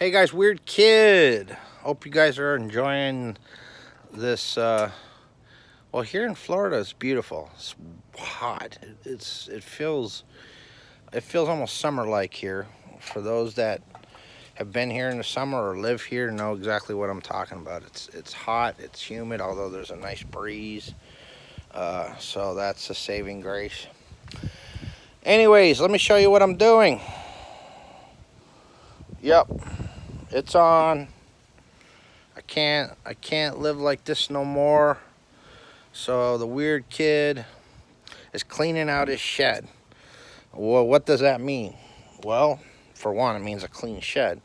Hey guys, Weird Kid. Hope you guys are enjoying this. Well, here in Florida, it's beautiful. It's hot. It feels almost summer-like here. For those that have been here in the summer or live here, know exactly what I'm talking about. It's hot. It's humid. Although there's a nice breeze, so that's a saving grace. Anyways, let me show you what I'm doing. Yep, it's on. I can't live like this no more. So the Weird Kid is cleaning out his shed. Well, what does that mean? Well, for one, it means a clean shed.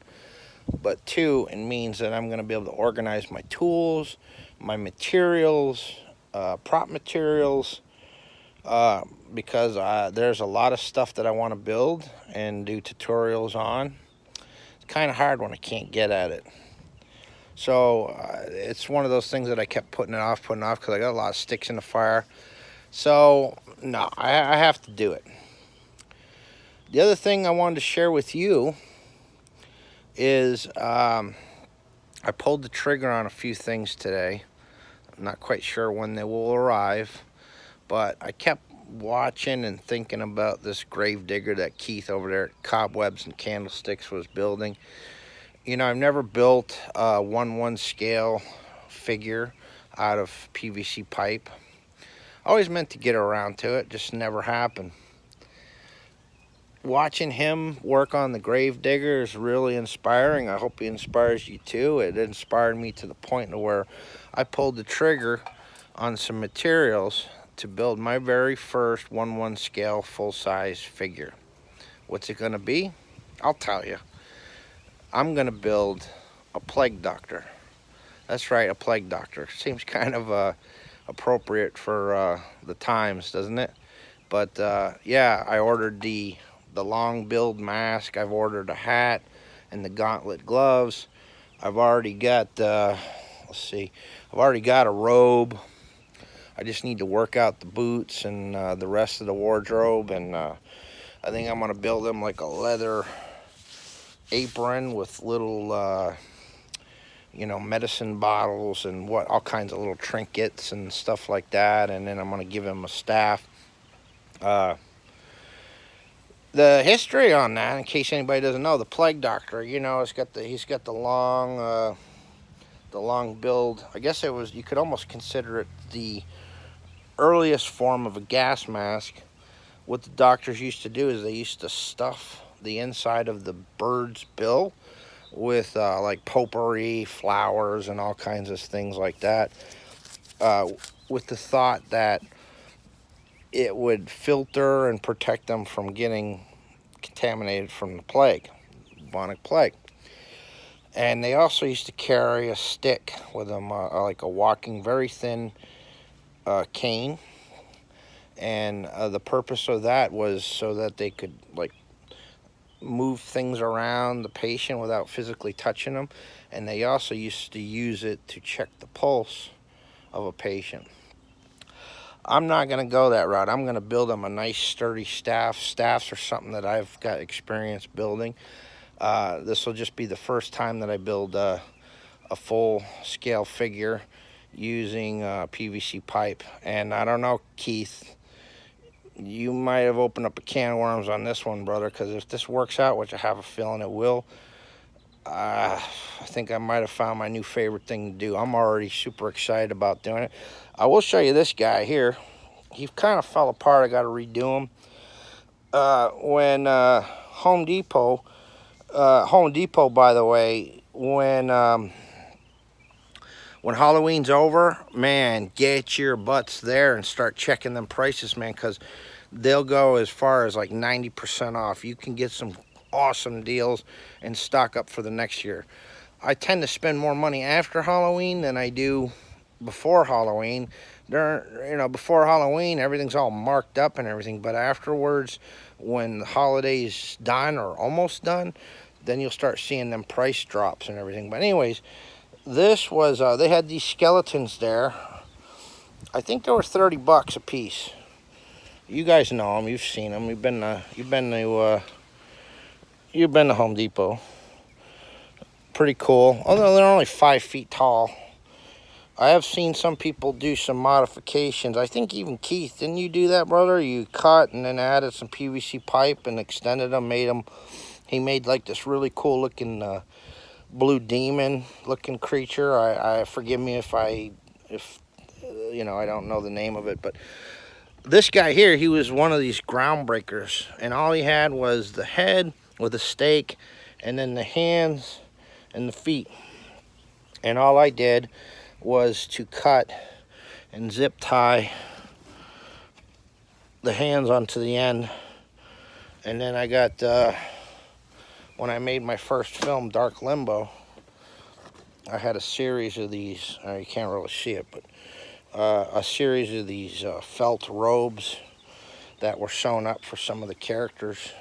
But two, it means that I'm going to be able to organize my tools, my materials, prop materials, because there's a lot of stuff that I want to build and do tutorials on. It's kind of hard when I can't get at it. So it's one of those things that I kept putting off because I got a lot of sticks in the fire. So no, I have to do it. The other thing I wanted to share with you is I pulled the trigger on a few things today. I'm not quite sure when they will arrive, but I kept watching and thinking about this grave digger that Keith over there at Cobwebs and Candlesticks was building. You know, I've never built a 1/1 scale figure out of PVC pipe. Always meant to get around to it, just never happened. Watching him work on the grave digger is really inspiring. I hope he inspires you too. It inspired me to the point where I pulled the trigger on some materials to build my very first 1/1 scale full-size figure. What's it gonna be? I'll tell you. I'm gonna build a plague doctor. That's right, a plague doctor. Seems kind of appropriate for the times, doesn't it? But yeah, I ordered the long build mask. I've ordered a hat and the gauntlet gloves. I've already got let's see, I've already got a robe. I just need to work out the boots and the rest of the wardrobe, and I think I'm gonna build them like a leather apron with little medicine bottles and all kinds of little trinkets and stuff like that. And then I'm gonna give him a staff. The history on that, in case anybody doesn't know, the plague doctor, he's got the long build. I guess you could almost consider it the earliest form of a gas mask. What the doctors used to do is they used to stuff the inside of the bird's bill with like potpourri, flowers, and all kinds of things like that, with the thought that it would filter and protect them from getting contaminated from the plague, bubonic plague. And they also used to carry a stick with them, like a walking, very thin cane. And the purpose of that was so that they could like move things around the patient without physically touching them. And they also used to use it to check the pulse of a patient. I'm not going to go that route. I'm going to build them a nice sturdy staff. Staffs are something that I've got experience building. This will just be the first time that I build a full scale figure using PVC pipe. And I don't know, Keith, you might have opened up a can of worms on this one, brother, because if this works out, which I have a feeling it will, I think I might have found my new favorite thing to do. I'm already super excited about doing it. I will show you this guy here. He kind of fell apart. I got to redo him. When Home Depot, by the way, when Halloween's over, man, get your butts there and start checking them prices, man, because they'll go as far as like 90% off. You can get some awesome deals and stock up for the next year. I tend to spend more money after Halloween than I do before Halloween. Before Halloween, everything's all marked up and everything, but afterwards, when the holiday's done or almost done, then you'll start seeing them price drops and everything. But anyways, this was, they had these skeletons there. I think they were $30 a piece. You guys know them. You've seen them. You've been to Home Depot. pretty cool. Although they're only 5 feet tall. I have seen some people do some modifications. I think even Keith, didn't you do that, brother? You cut and then added some PVC pipe and extended them, made them. He made like this really cool looking blue demon looking creature. I forgive me if you know, I don't know the name of it, but this guy here, he was one of these groundbreakers, and all he had was the head with a stake and then the hands and the feet. And all I did was to cut and zip tie the hands onto the end. And then I got when I made my first film, Dark Limbo, I had a series of these. You can't really see it, but a series of these felt robes that were sewn up for some of the characters.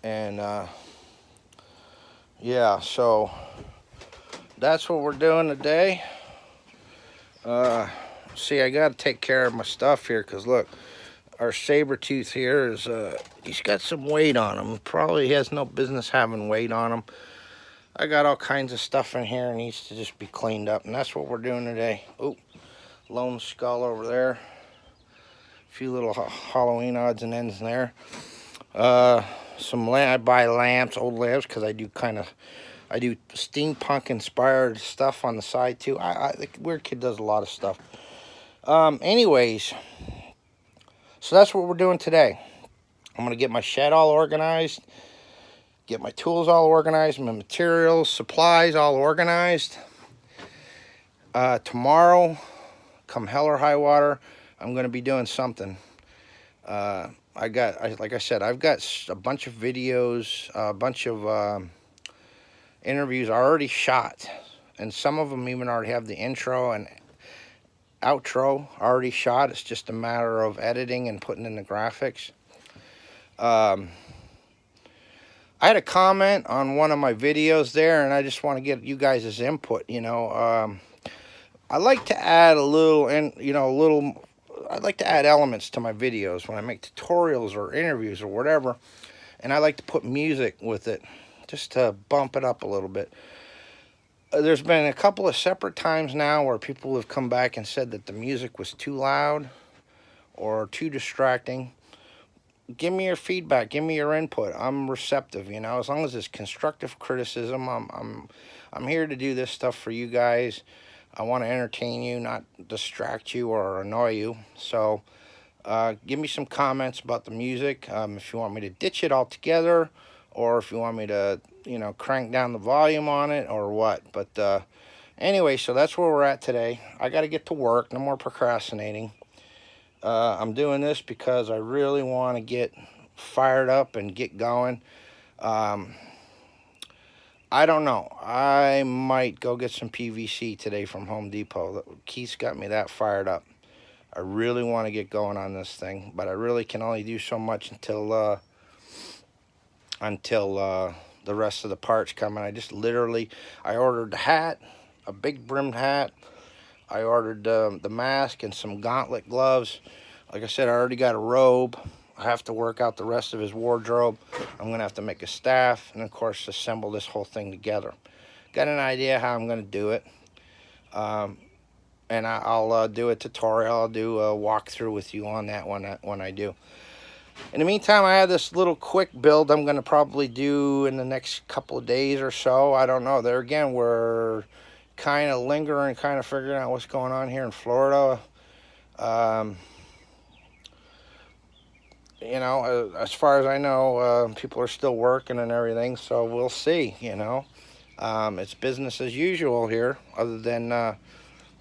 And yeah, so that's what we're doing today. See, I got to take care of my stuff here, because look, our saber tooth here is he's got some weight on him. Probably has no business having weight on him. I got all kinds of stuff in here that needs to just be cleaned up, and that's what we're doing today. Oh, lone skull over there. A few little Halloween odds and ends in there. I buy lamps, old lamps, because I do steampunk inspired stuff on the side too. The Weird Kid does a lot of stuff. Anyways, so that's what we're doing today. I'm gonna get my shed all organized, get my tools all organized, my materials, supplies all organized. Tomorrow, come hell or high water, I'm gonna be doing something. Like I said, I've got a bunch of videos, a bunch of interviews already shot, and some of them even already have the intro and outro already shot. It's just a matter of editing and putting in the graphics. I had a comment on one of my videos there, and I just want to get you guys' input. You know, I like to add a little, I like to add elements to my videos when I make tutorials or interviews or whatever, and I like to put music with it just to bump it up a little bit. There's been a couple of separate times now where people have come back and said that the music was too loud or too distracting. Give me your feedback, give me your input. I'm receptive, you know, as long as it's constructive criticism. I'm here to do this stuff for you guys. I want to entertain you, not distract you or annoy you. So give me some comments about the music, if you want me to ditch it altogether, or if you want me to, you know, crank down the volume on it or what. But anyway, so that's where we're at today. I got to get to work. No more procrastinating. I'm doing this because I really want to get fired up and get going. I don't know. I might go get some PVC today from Home Depot. Keith's got me that fired up. I really want to get going on this thing, but I really can only do so much until the rest of the parts come. And I ordered the hat, a big brimmed hat. I ordered the mask and some gauntlet gloves. Like I said, I already got a robe. I have to work out the rest of his wardrobe. I'm going to have to make a staff and, of course, assemble this whole thing together. Got an idea how I'm going to do it. And I'll do a tutorial. I'll do a walkthrough with you on that when I do. In the meantime, I have this little quick build I'm going to probably do in the next couple of days or so. I don't know. There again, we're kind of lingering, kind of figuring out what's going on here in Florida. You know, as far as I know, people are still working and everything, so we'll see, you know. It's business as usual here, other than,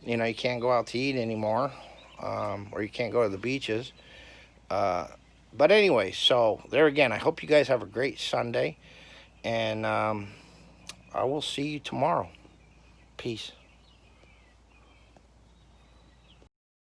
you know, you can't go out to eat anymore, or you can't go to the beaches. But anyway, so there again, I hope you guys have a great Sunday, and I will see you tomorrow. Peace.